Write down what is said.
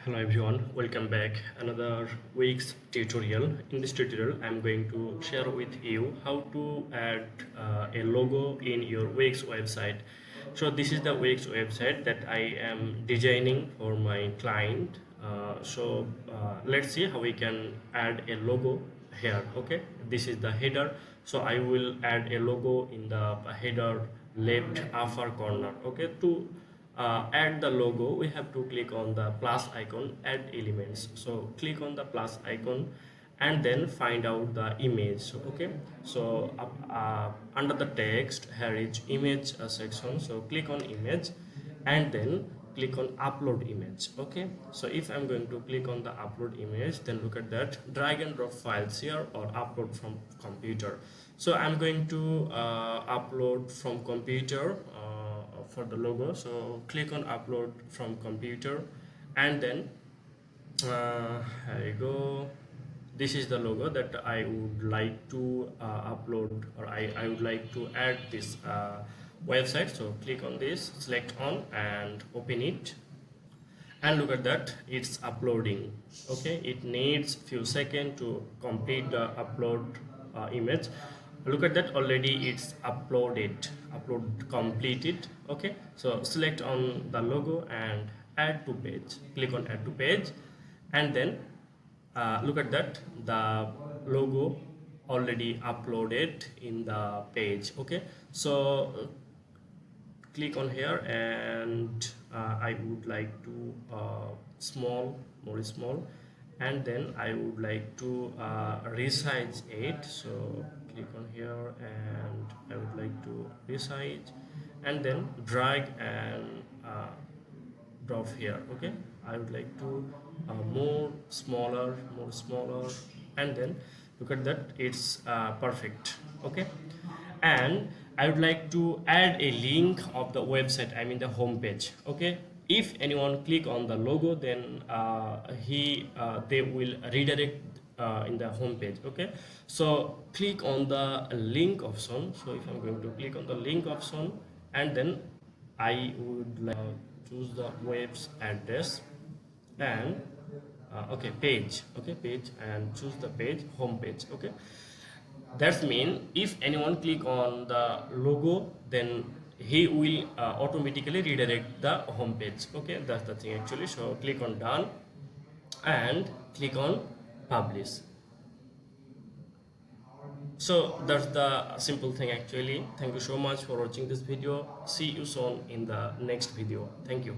Hello everyone, welcome back. Another week's tutorial. In this tutorial, I'm going to share with you how to add a logo in your Wix website. So this is the Wix website that I am designing for my client. Let's see how we can add a logo here. Okay, this is the header. So I will add a logo in the header left upper corner. Okay, to add the logo, we have to click on the plus icon, add elements. So click on the plus icon and then find out the image. Okay, so under the text here is image section. So click on image and then click on upload image. Okay, so if I'm going to click on the upload image, then look at that, drag and drop files here or upload from computer. So I'm going to upload from computer for the logo. So click on upload from computer and then here you go. This is the logo that I would like to upload, or I would like to add this website. So click on this, select on and open it, and look at that, it's uploading. Okay, it needs few seconds to complete the upload image. Look at that, already it's upload completed. Okay, so select on the logo and add to page, click on add to page, and then look at that, the logo already uploaded in the page. Okay, so click on here and I would like to more small, and then I would like to resize it. So click on here and I would like to resize and then drag and drop here. Okay, I would like to more smaller, and then look at that, it's perfect. Okay, and I would like to add a link of the website, I mean the home page. Okay, if anyone click on the logo, then they will redirect in the home page. Okay, so click on the link option. So if I'm going to click on the link option and then I would like choose the web's address and okay, page. Okay, page, and choose the page, home page. Okay, that's mean if anyone click on the logo, then he will automatically redirect the home page. Okay, that's the thing actually. So click on done and click on publish. So that's the simple thing actually. Thank you so much for watching this video. See you soon in the next video. Thank you.